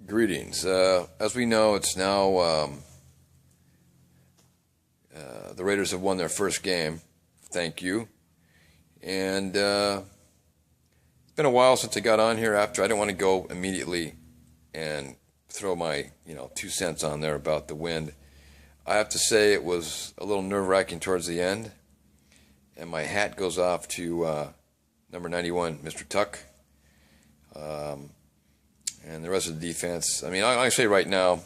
Greetings. As we know, it's now the Raiders have won their first game. Thank you. And it's been a while since I got on here. I didn't want to go immediately and throw my 2 cents on there about the wind. I have to say it was a little nerve-wracking towards the end, and my hat goes off to number 91, Mr. Tuck. And the rest of the defense. I mean, I say right now,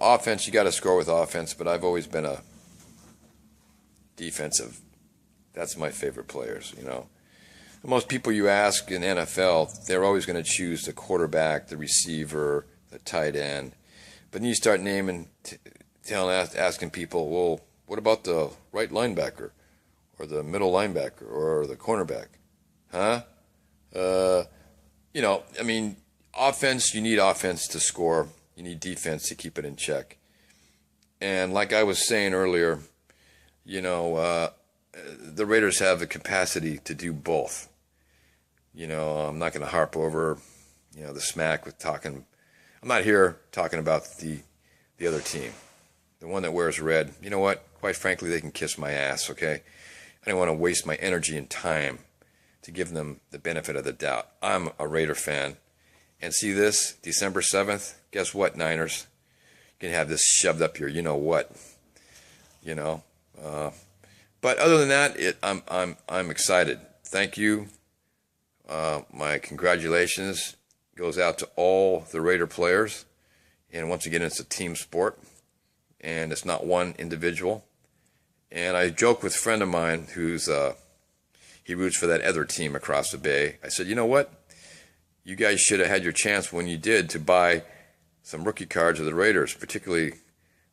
offense, you got to score with offense, but I've always been a defensive. That's my favorite players, Most people you ask in NFL, they're always going to choose the quarterback, the receiver, the tight end. But then you start asking people, well, what about the right linebacker or the middle linebacker or the cornerback? Huh? Offense, you need offense to score. You need defense to keep it in check. And like I was saying earlier, the Raiders have the capacity to do both. I'm not going to harp over, the smack with talking. I'm not here talking about the other team, the one that wears red. You know what? Quite frankly, they can kiss my ass, okay? I don't want to waste my energy and time to give them the benefit of the doubt. I'm a Raider fan. And see this, December 7th, guess what, Niners? You can have this shoved up your you-know-what. But other than that, I'm excited. Thank you. My congratulations goes out to all the Raider players. And once again, it's a team sport. And it's not one individual. And I joke with a friend of mine who's he roots for that other team across the bay. I said, you know what? You guys should have had your chance when you did to buy some rookie cards of the Raiders, particularly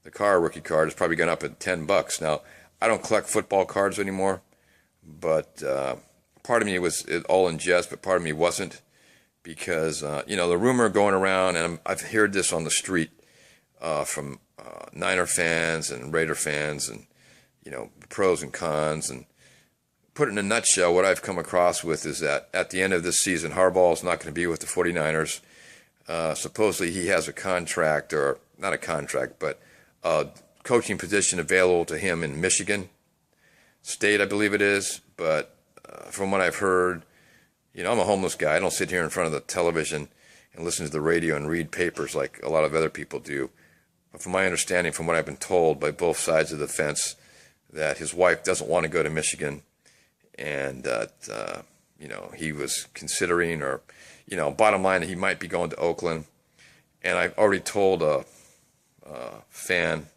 the Carr rookie card has probably gone up at $10. Now, I don't collect football cards anymore, but part of me was all in jest, but part of me wasn't because, the rumor going around, and I've heard this on the street from Niner fans and Raider fans and, pros and cons, and put it in a nutshell, what I've come across with is that at the end of this season, Harbaugh is not going to be with the 49ers. Supposedly he has a contract, or not a contract, but a coaching position available to him in Michigan State, I believe it is. But from what I've heard, I'm a homeless guy. I don't sit here in front of the television and listen to the radio and read papers like a lot of other people do. But from my understanding, from what I've been told by both sides of the fence, that his wife doesn't want to go to Michigan, and that, he was considering, or, bottom line, he might be going to Oakland. And I've already told a fan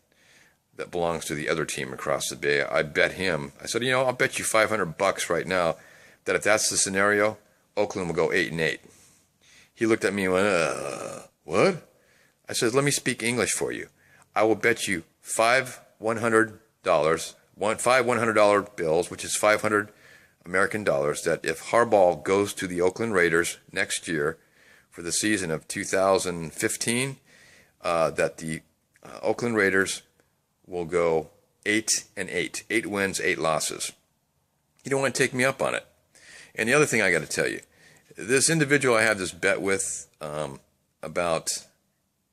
that belongs to the other team across the bay, I bet him, I said, I'll bet you $500 right now that if that's the scenario, Oakland will go 8-8. He looked at me and went, what? I said, let me speak English for you. I will bet you five $100 bills, which is 500 American dollars, that if Harbaugh goes to the Oakland Raiders next year for the season of 2015, that the Oakland Raiders will go 8-8, 8 wins, 8 losses. You don't want to take me up on it. And the other thing I got to tell you, this individual I have this bet with about,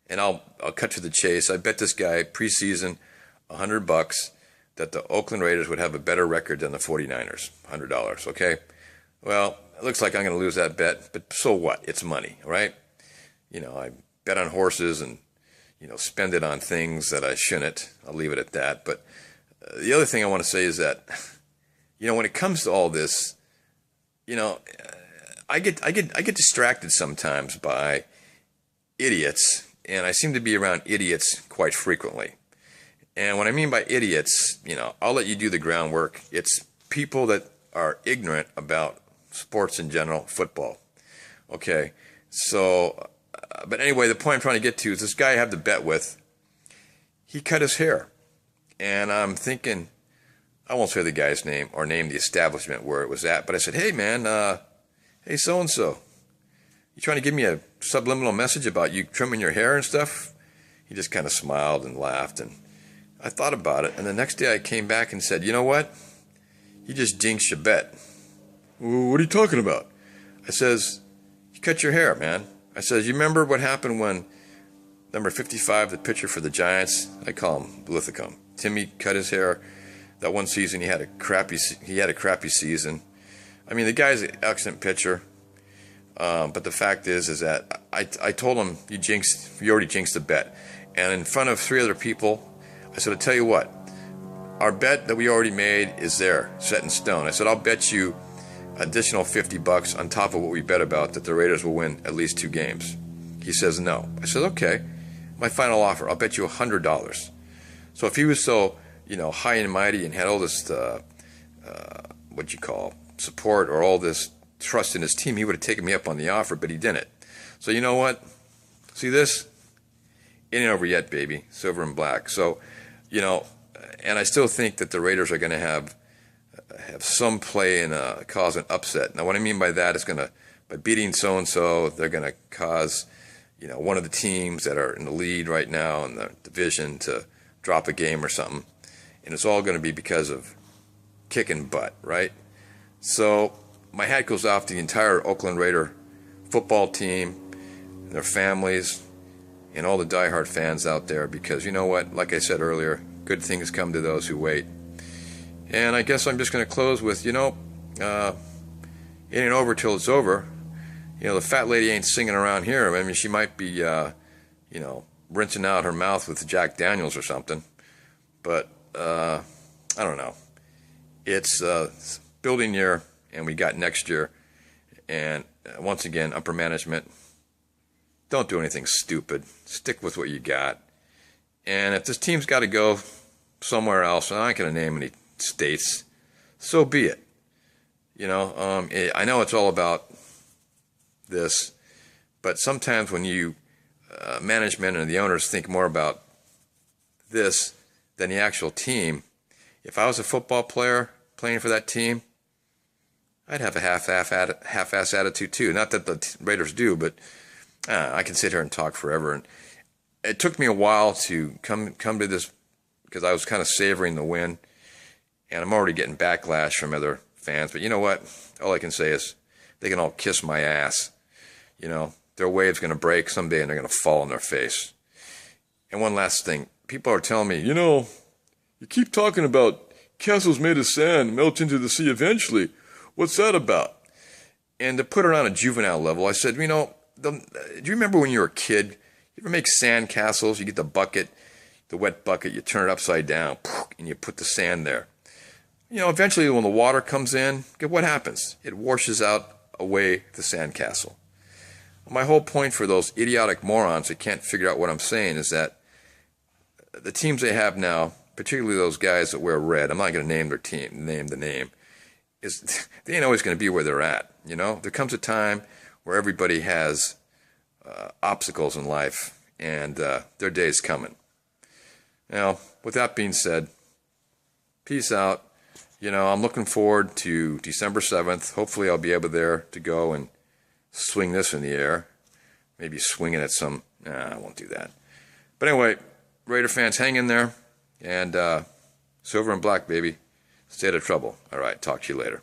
and I'll cut to the chase. I bet this guy preseason $100 that the Oakland Raiders would have a better record than the 49ers, $100, okay? Well, it looks like I'm going to lose that bet, but so what? It's money, right? I bet on horses and, spend it on things that I shouldn't. I'll leave it at that. But the other thing I want to say is that, when it comes to all this, I get distracted sometimes by idiots, and I seem to be around idiots quite frequently. And what I mean by idiots, I'll let you do the groundwork. It's people that are ignorant about sports in general, football. Okay, so, but anyway, the point I'm trying to get to is this guy I have the bet with, he cut his hair. And I'm thinking, I won't say the guy's name or name the establishment where it was at, but I said, hey man, hey so-and-so, you trying to give me a subliminal message about you trimming your hair and stuff? He just kind of smiled and laughed, and I thought about it, and the next day I came back and said, you know what? You just jinxed your bet. What are you talking about? I says, you cut your hair, man. I said, you remember what happened when number 55, the pitcher for the Giants, I call him Lithicum, Timmy cut his hair that one season. He had a crappy season. I mean, the guy's an excellent pitcher, but the fact is that I told him, you already jinxed the bet. And in front of 3 other people, I said, I'll tell you what, our bet that we already made is there, set in stone. I said, I'll bet you additional $50 on top of what we bet about that the Raiders will win at least 2 games. He says no. I said, okay, my final offer, I'll bet you $100. So if he was so, high and mighty and had all this, support or all this trust in his team, he would have taken me up on the offer, but he didn't. So you know what? See this? It ain't over yet, baby. Silver and black. So, and I still think that the Raiders are going to have some play in cause an upset. Now, what I mean by that is by beating so-and-so, they're going to cause, one of the teams that are in the lead right now in the division to drop a game or something. And it's all going to be because of kicking butt, right? So my hat goes off to the entire Oakland Raider football team, their families, and all the diehard fans out there, because you know what? Like I said earlier, good things come to those who wait. And I guess I'm just going to close with, it ain't over till it's over. The fat lady ain't singing around here. I mean, she might be, rinsing out her mouth with Jack Daniels or something. But, I don't know. It's building year, and we got next year. And once again, upper management, don't do anything stupid. Stick with what you got. And if this team's got to go somewhere else, and I ain't going to name any states, so be it. I know it's all about this, but sometimes when you management and the owners think more about this than the actual team, if I was a football player playing for that team, I'd have a half-ass attitude too. Not that the Raiders do, but I can sit here and talk forever. And it took me a while to come to this, because I was kind of savoring the win, and I'm already getting backlash from other fans. But you know what? All I can say is they can all kiss my ass. Their wave's going to break someday, and they're going to fall on their face. And one last thing. People are telling me, you keep talking about castles made of sand melt into the sea eventually. What's that about? And to put it on a juvenile level, I said, do you remember when you were a kid? You ever make sand castles? You get the bucket, the wet bucket, you turn it upside down, and you put the sand there. Eventually when the water comes in, what happens? It washes out away the sand castle. My whole point for those idiotic morons that can't figure out what I'm saying is that the teams they have now, particularly those guys that wear red, I'm not going to name their team, name the name, is they ain't always going to be where they're at. There comes a time where everybody has obstacles in life, and their day's coming. Now, with that being said, peace out. I'm looking forward to December 7th. Hopefully I'll be able to go and swing this in the air. Maybe swing it at some... I won't do that. But anyway, Raider fans, hang in there. And silver and black, baby. Stay out of trouble. All right, talk to you later.